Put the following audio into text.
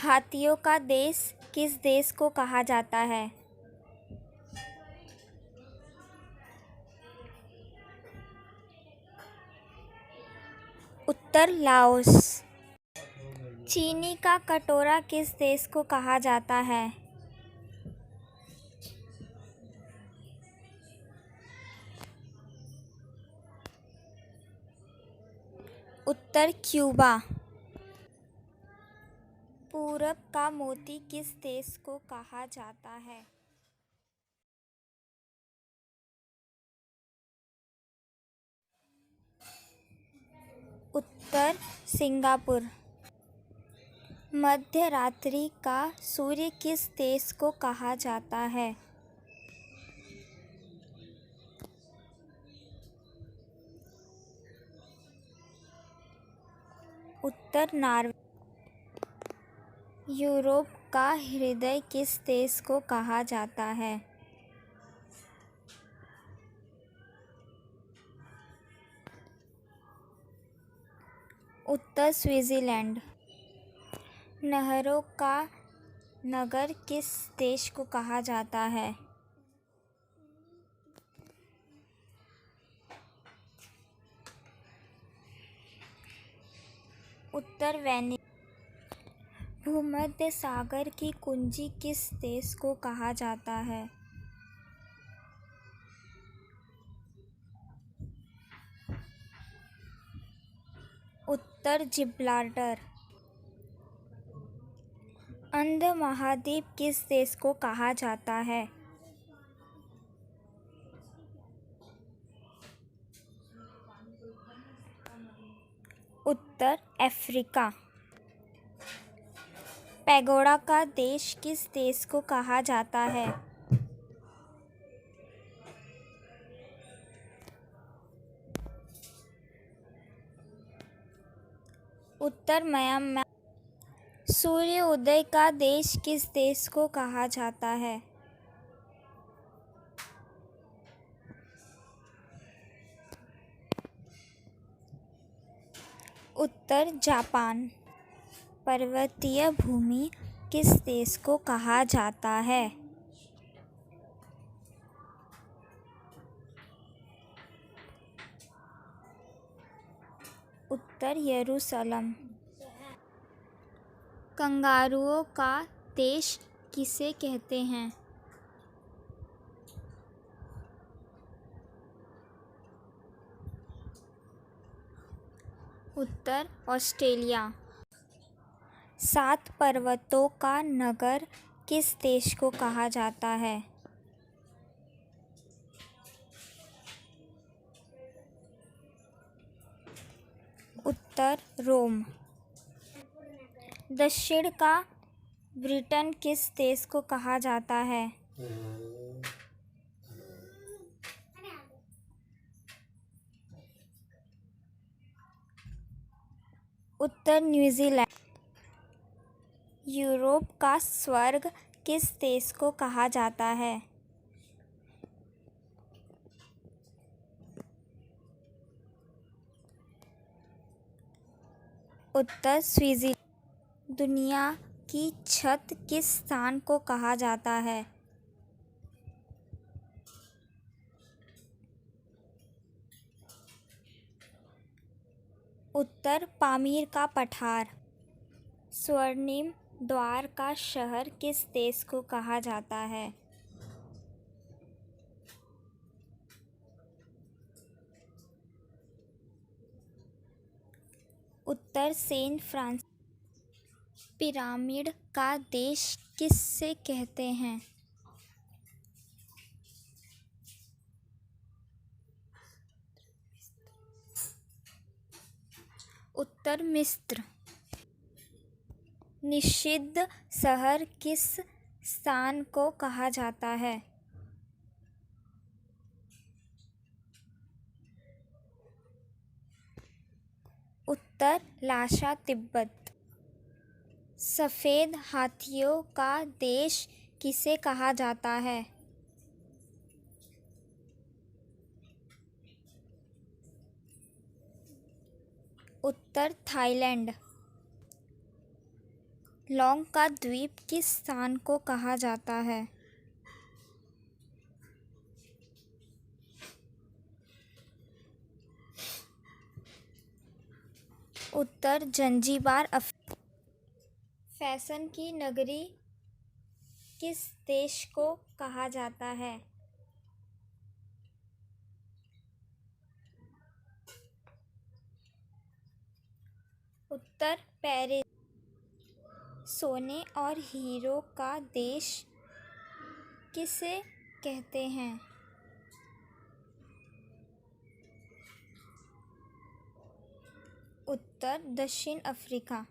हाथियों का देश किस देश को कहा जाता है? उत्तर लाओस। चीनी का कटोरा किस देश को कहा जाता है? उत्तर क्यूबा। पूरब का मोती किस देश को कहा जाता है? उत्तर सिंगापुर। मध्य रात्रि का सूर्य किस देश को कहा जाता है? उत्तर नॉर्वे। यूरोप का हृदय किस देश को कहा जाता है? उत्तर स्विट्जरलैंड। नहरों का नगर किस देश को कहा जाता है? उत्तर वेनिस। भूमध्य सागर की कुंजी किस देश को कहा जाता है? उत्तर जिब्राल्टर। अंध महाद्वीप किस देश को कहा जाता है? उत्तर अफ्रीका। पैगोडा का देश किस देश को कहा जाता है? उत्तर म्यांमार। सूर्य उदय का देश किस देश को कहा जाता है? उत्तर जापान। पर्वतीय भूमि किस देश को कहा जाता है? उत्तर यरूशलेम। कंगारुओं का देश किसे कहते हैं? उत्तर ऑस्ट्रेलिया। 7 पर्वतों का नगर किस देश को कहा जाता है? उत्तर रोम। दक्षिण का ब्रिटेन किस देश को कहा जाता है? उत्तर न्यूजीलैंड। यूरोप का स्वर्ग किस देश को कहा जाता है? उत्तर स्विट्जरलैंड। दुनिया की छत किस स्थान को कहा जाता है? उत्तर पामीर का पठार। स्वर्णिम द्वार का शहर किस देश को कहा जाता है? उत्तर सैन फ्रांसिस्को। पिरामिड का देश किसे कहते हैं? उत्तर मिस्र। निषिद्ध शहर किस स्थान को कहा जाता है? उत्तर लाशा तिब्बत। सफ़ेद हाथियों का देश किसे कहा जाता है? उत्तर थाईलैंड। लौंग का द्वीप किस स्थान को कहा जाता है? उत्तर जंजीबार फैशन की नगरी किस देश को कहा जाता है? उत्तर पेरिस। सोने और हीरो का देश किसे कहते हैं? उत्तर दक्षिण अफ्रीका।